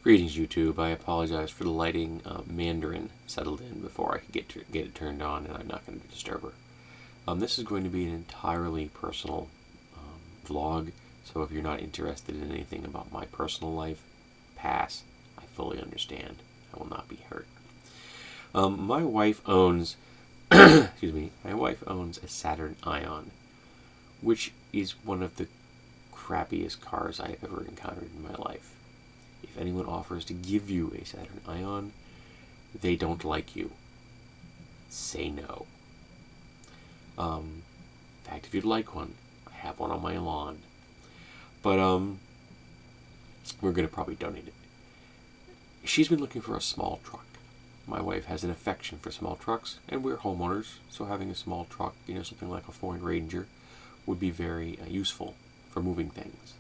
Greetings, YouTube. I apologize for the lighting. Mandarin settled in before I could get it turned on, and I'm not going to disturb her. This is going to be an entirely personal vlog, so if you're not interested in anything about my personal life, pass. I fully understand. I will not be hurt. My wife owns, excuse me, my wife owns a Saturn Ion, which is one of the crappiest cars I have ever encountered in my life. If anyone offers to give you a Saturn Ion, they don't like you. Say no. In fact, if you'd like one, I have one on my lawn. But we're going to probably donate it. She's been looking for a small truck. My wife has an affection for small trucks, and we're homeowners, so having a small truck, something like a Ford Ranger, would be very useful for moving things.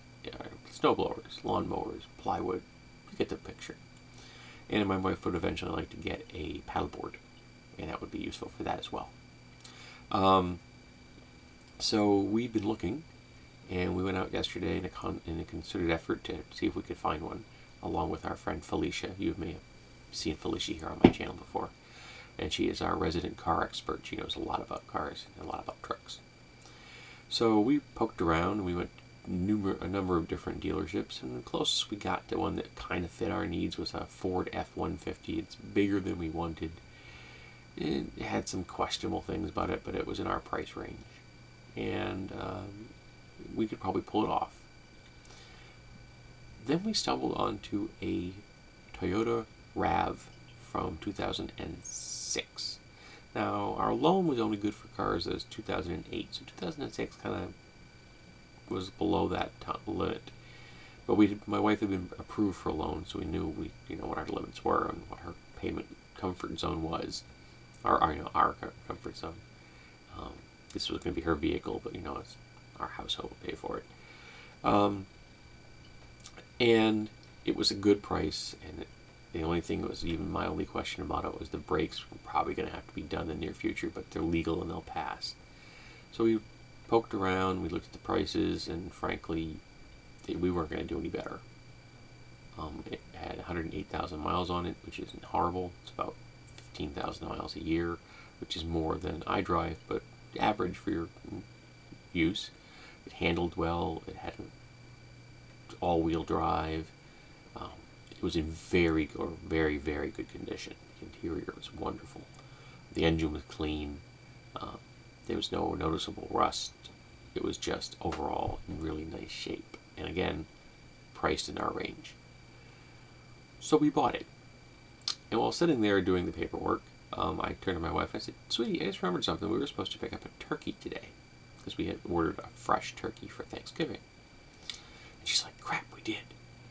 Snow blowers, lawn mowers, plywood, you get the picture. And my wife would eventually like to get a paddleboard, and that would be useful for that as well. So we've been looking, and we went out yesterday in a concerted effort to see if we could find one, along with our friend Felicia. You may have seen Felicia here on my channel before, and she is our resident car expert. She knows a lot about cars and a lot about trucks. So we poked around, and we went a number of different dealerships, and the closest we got to one that kind of fit our needs was a Ford F-150. It's bigger than we wanted. It had some questionable things about it, but it was in our price range, and we could probably pull it off. Then we stumbled onto a Toyota RAV from 2006. Now, our loan was only good for cars as 2008, so 2006 kind of was below that limit. But my wife had been approved for a loan, so we knew what our limits were and what her payment comfort zone was. Our comfort zone. This was going to be her vehicle, but it's our household will pay for it. And it was a good price, and the only thing that was even my only question about it was the brakes were probably going to have to be done in the near future, but they're legal and they'll pass. So we poked around, we looked at the prices, and frankly, we weren't going to do any better. It had 108,000 miles on it, which isn't horrible. It's about 15,000 miles a year, which is more than I drive, but average for your use. It handled well. It had all-wheel drive. It was in very, very good condition. The interior was wonderful. The engine was clean. There was no noticeable rust. It was just overall in really nice shape. And again, priced in our range. So we bought it. And while sitting there doing the paperwork, I turned to my wife and I said, "Sweetie, I just remembered something. We were supposed to pick up a turkey today because we had ordered a fresh turkey for Thanksgiving." And she's like, "Crap, we did."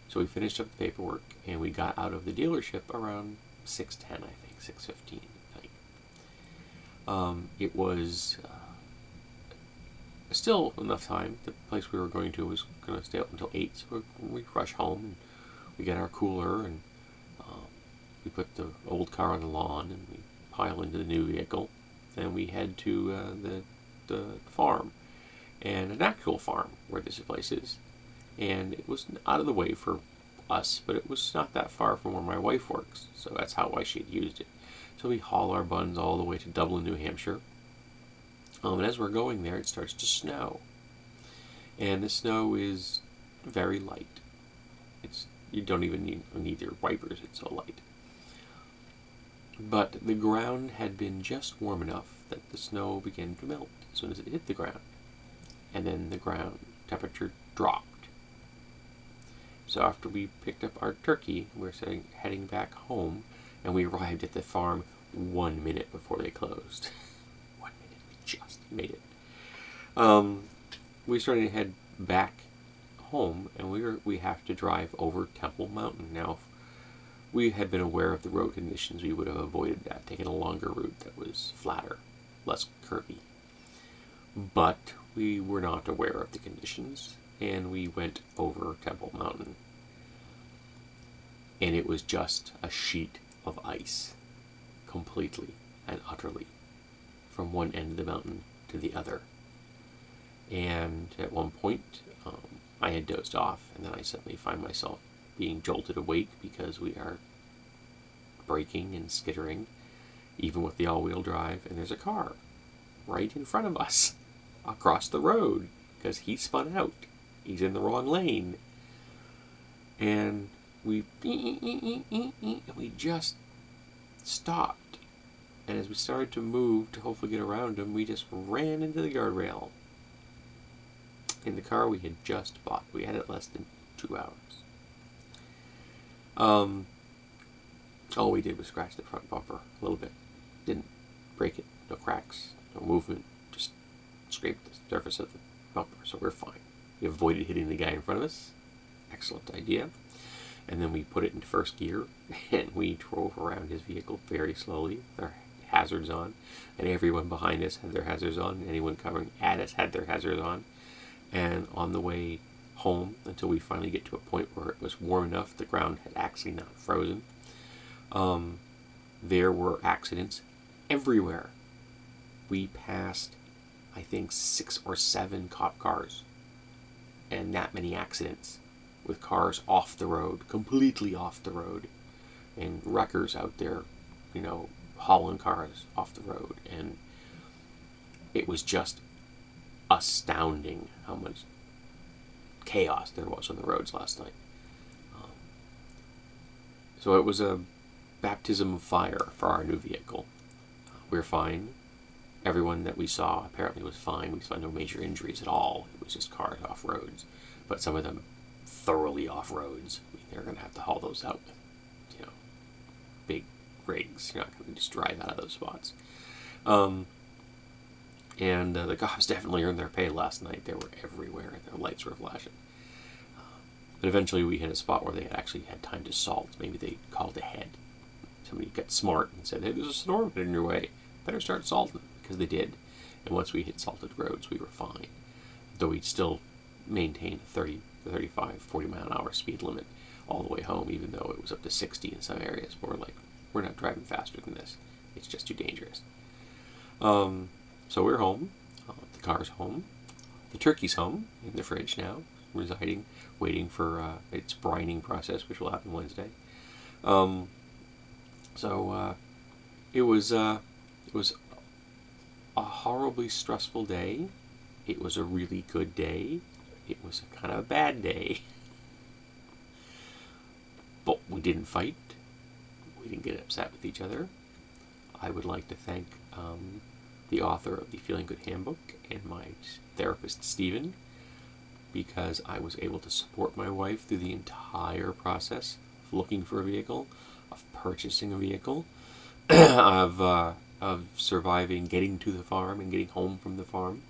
So we finished up the paperwork and we got out of the dealership around 6:10, I think, 6:15 at night. It was still enough time. The place we were going to was going to stay up until 8, so we rush home and we get our cooler and we put the old car on the lawn and we pile into the new vehicle and we head to the farm, and an actual farm where this place is. And it was out of the way for us, but it was not that far from where my wife works, so that's why she had used it. So we haul our buns all the way to Dublin, New Hampshire. And as we're going there, it starts to snow. And the snow is very light. You don't even need your wipers, it's so light. But the ground had been just warm enough that the snow began to melt as soon as it hit the ground. And then the ground temperature dropped. So after we picked up our turkey, we're heading back home, and we arrived at the farm 1 minute before they closed. 1 minute, we just made it. We started to head back home, and we have to drive over Temple Mountain. Now, if we had been aware of the road conditions, we would have avoided that, taken a longer route that was flatter, less curvy. But we were not aware of the conditions, and we went over Temple Mountain. And it was just a sheet of ice, completely and utterly, from one end of the mountain to the other. And at one point, I had dozed off, and then I suddenly find myself being jolted awake because we are braking and skittering, even with the all-wheel drive, and there's a car right in front of us across the road because he spun out. He's in the wrong lane. And we just stopped. And as we started to move to hopefully get around him, we just ran into the guardrail. In the car we had just bought. We had it less than 2 hours. All we did was scratch the front bumper a little bit. Didn't break it. No cracks. No movement. Just scraped the surface of the bumper. So we're fine. We avoided hitting the guy in front of us. Excellent idea. And then we put it into first gear and we drove around his vehicle very slowly with our hazards on. And everyone behind us had their hazards on. Anyone coming at us had their hazards on. And on the way home, until we finally get to a point where it was warm enough, the ground had actually not frozen, there were accidents everywhere. We passed, I think, 6 or 7 cop cars and that many accidents with cars off the road, completely off the road, and wreckers out there, hauling cars off the road. And it was just astounding how much chaos there was on the roads last night. So it was a baptism of fire for our new vehicle. We're fine. Everyone that we saw apparently was fine. We saw no major injuries at all. It was just cars off roads. But some of them thoroughly off roads. I mean, they're going to have to haul those out with, big rigs. You're not going to just drive out of those spots. And the cops definitely earned their pay last night. They were everywhere and their lights were flashing. But eventually we hit a spot where they had actually had time to salt. Maybe they called ahead. Somebody got smart and said, hey, there's a storm in your way. Better start salting, because they did. And once we hit salted roads, we were fine. Though we'd still maintain a 30, 35, 40 mile an hour speed limit all the way home, even though it was up to 60 in some areas. But we're like, we're not driving faster than this. It's just too dangerous. So we're home. The car's home. The turkey's home in the fridge now, residing, waiting for its brining process, which will happen Wednesday. It was a horribly stressful day. It was a really good day. It was a kind of a bad day. But we didn't fight. We didn't get upset with each other. I would like to thank the author of the Feeling Good Handbook and my therapist, Stephen, because I was able to support my wife through the entire process of looking for a vehicle, of purchasing a vehicle, of surviving, getting to the farm and getting home from the farm.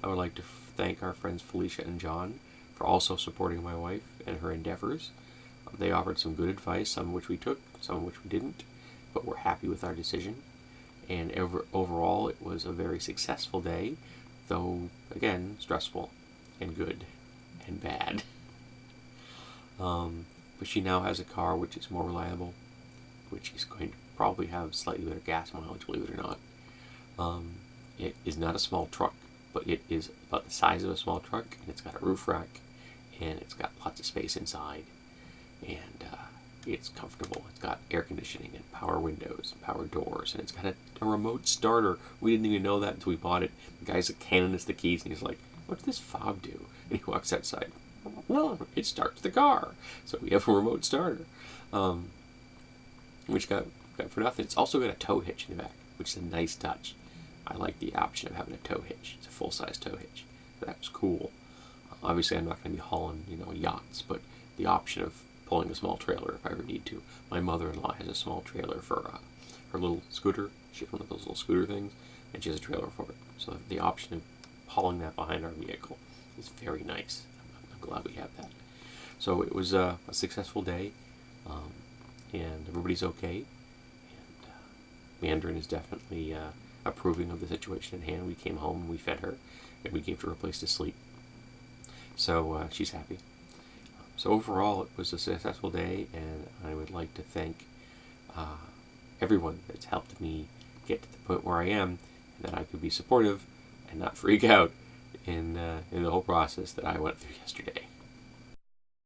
I would like to thank our friends Felicia and John for also supporting my wife and her endeavors. They offered some good advice, some of which we took, some of which we didn't, but we're happy with our decision. And overall, it was a very successful day, though, again, stressful and good and bad. But she now has a car which is more reliable, which is going to probably have slightly better gas mileage, believe it or not. It is not a small truck, but it is about the size of a small truck, and it's got a roof rack, and it's got lots of space inside, and it's comfortable. It's got air conditioning and power windows and power doors, and it's got a remote starter. We didn't even know that until we bought it. The guy's handing us the keys, and he's like, "What does this fob do?" And he walks outside. Well, it starts the car. So we have a remote starter, which got for nothing. It's also got a tow hitch in the back, which is a nice touch. I like the option of having a tow hitch. It's a full-size tow hitch. That was cool. Obviously, I'm not going to be hauling, yachts, but the option of pulling a small trailer if I ever need to. My mother-in-law has a small trailer for her little scooter. She has one of those little scooter things, and she has a trailer for it. So the option of hauling that behind our vehicle is very nice. I'm glad we have that. So it was a successful day, and everybody's okay. And Mandarin is definitely approving of the situation at hand. We came home and we fed her, and we gave her a place to sleep. So she's happy. So overall, it was a successful day, and I would like to thank everyone that's helped me get to the point where I am, and that I could be supportive and not freak out in the whole process that I went through yesterday.